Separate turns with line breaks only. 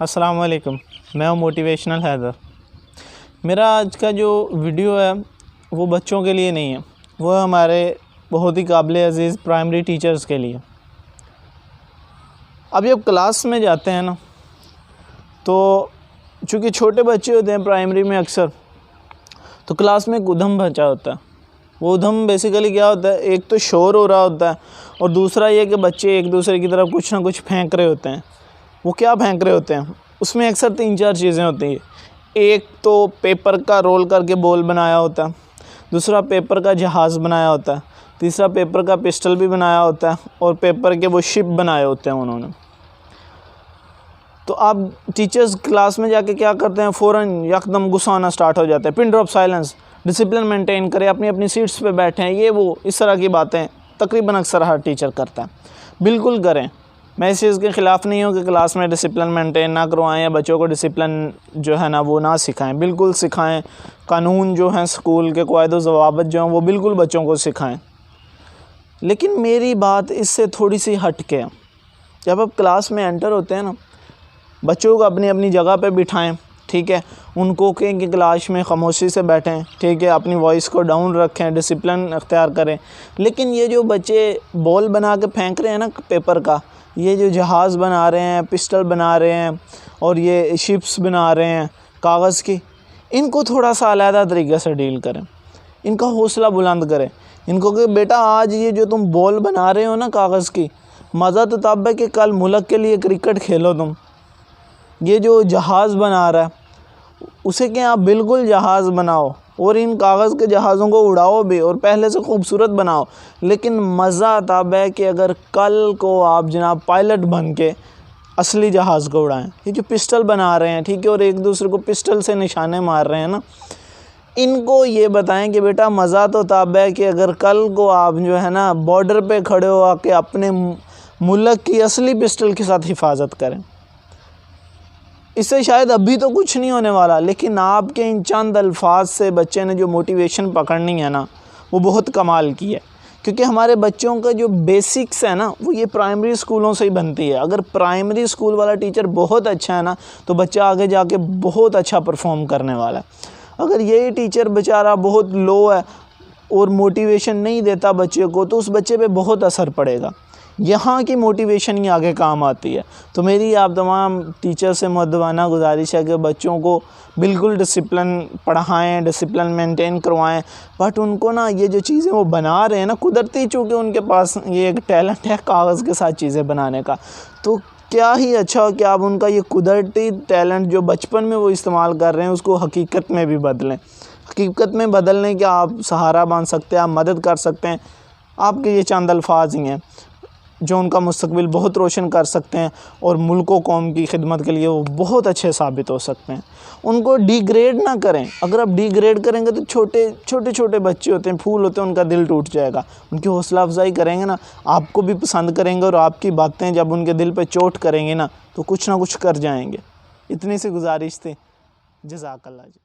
अस्सलाम वालेकुम, मैं हूँ मोटिवेशनल हैदर। मेरा आज का जो वीडियो है वो बच्चों के लिए नहीं है, वो हमारे बहुत ही काबिल अज़ीज़ प्राइमरी टीचर्स के लिए। अब जब क्लास में जाते हैं ना, तो चूँकि छोटे बच्चे होते हैं प्राइमरी में अक्सर, तो क्लास में एक उधम मचा होता है। वो उधम बेसिकली क्या होता है, एक तो शोर हो रहा होता है और दूसरा ये कि बच्चे एक दूसरे की तरफ कुछ ना कुछ फेंक रहे होते हैं। वो क्या फेंक रहे होते हैं, उसमें अक्सर 3-4 चीज़ें होती हैं। एक तो पेपर का रोल करके बॉल बनाया होता है, दूसरा पेपर का जहाज़ बनाया होता है, तीसरा पेपर का पिस्टल भी बनाया होता है और पेपर के वो शिप बनाए होते हैं उन्होंने। तो आप टीचर्स क्लास में जाके क्या करते हैं, फ़ौरन यकदम गुस्सा आना स्टार्ट हो जाता है। Pin drop silence, discipline maintain करें, अपनी अपनी सीट्स पे बैठें, ये वो इस तरह की बातें तकरीबन अक्सर हर टीचर करता है। बिल्कुल करें, मैं इस चीज़ के ख़िलाफ़ नहीं हूँ कि क्लास में डिसिप्लिन मेंटेन ना करवाएं या बच्चों को डिसिप्लिन जो है ना वो ना सिखाएं। बिल्कुल सिखाएं, कानून जो हैं स्कूल के क़वायद व ज़वाबित जो हैं वो बिल्कुल बच्चों को सिखाएं। लेकिन मेरी बात इससे थोड़ी सी हट के है। जब आप क्लास में एंटर होते हैं ना, बच्चों को अपनी अपनी जगह पे बिठाएं, ठीक है। उनको कहें कि क्लास में खामोशी से बैठें, ठीक है। अपनी वॉइस को डाउन रखें, डिसिप्लिन अख्तियार करें। लेकिन ये जो बच्चे बॉल बना के फेंक रहे हैं ना पेपर का, ये जो जहाज़ बना रहे हैं, पिस्टल बना रहे हैं और ये शिप्स बना रहे हैं कागज़ की, इनको थोड़ा सा अलग तरीके से डील करें। इनका हौसला बुलंद करें। इनको कि बेटा आज ये जो तुम बॉल बना रहे हो ना कागज़ की, मज़ा तो तब है कि कल मुल्क के लिए क्रिकेट खेलो तुम। ये जो जहाज़ बना रहा है उसे क्या आप बिल्कुल जहाज़ बनाओ और इन कागज़ के जहाज़ों को उड़ाओ भी और पहले से खूबसूरत बनाओ। लेकिन मज़ा तब है कि अगर कल को आप जनाब पायलट बन के असली जहाज़ को उड़ाएं। ये जो पिस्टल बना रहे हैं, ठीक है, और एक दूसरे को पिस्टल से निशाने मार रहे हैं ना, इनको ये बताएं कि बेटा मज़ा तो तब है कि अगर कल को आप जो है ना बॉर्डर पे खड़े हो आके अपने मुल्क की असली पिस्टल के साथ हिफाजत करें। इससे शायद अभी तो कुछ नहीं होने वाला, लेकिन आपके इन चंद अल्फाज से बच्चे ने जो मोटिवेशन पकड़नी है ना, वो बहुत कमाल की है। क्योंकि हमारे बच्चों का जो बेसिक्स है ना, वो ये प्राइमरी स्कूलों से ही बनती है। अगर प्राइमरी स्कूल वाला टीचर बहुत अच्छा है ना, तो बच्चा आगे जाके बहुत अच्छा परफॉर्म करने वाला है। अगर यही टीचर बेचारा बहुत लो है और मोटिवेशन नहीं देता बच्चे को, तो उस बच्चे पे बहुत असर पड़ेगा। यहाँ की मोटिवेशन ही आगे काम आती है। तो मेरी आप तमाम टीचर से मुअद्दबाना गुजारिश है कि बच्चों को बिल्कुल डिसिप्लिन पढ़ाएं, डिसिप्लिन मेंटेन करवाएं। बट उनको ना ये जो चीज़ें वो बना रहे हैं ना कुदरती, चूँकि उनके पास ये एक टैलेंट है कागज़ के साथ चीज़ें बनाने का, तो क्या ही अच्छा हो कि आप उनका ये कुदरती टैलेंट जो बचपन में वो इस्तेमाल कर रहे हैं उसको हकीकत में भी बदलें। हकीकत में बदलने के आप सहारा बन सकते हैं, आप मदद कर सकते हैं। आपके ये चंद अल्फाज ही हैं जो उनका मुस्तकबिल बहुत रोशन कर सकते हैं और मुल्क व कौम की खिदमत के लिए वो बहुत अच्छे साबित हो सकते हैं। उनको डिग्रेड ना करें। अगर आप डिग्रेड करेंगे तो छोटे बच्चे होते हैं, फूल होते हैं, उनका दिल टूट जाएगा। उनकी हौसला अफजाई करेंगे ना, आपको भी पसंद करेंगे और आपकी बातें जब उनके दिल पे चोट करेंगे ना, तो कुछ ना कुछ कर जाएंगे। इतनी सी गुजारिश थी। जज़ाकल्लाह जी।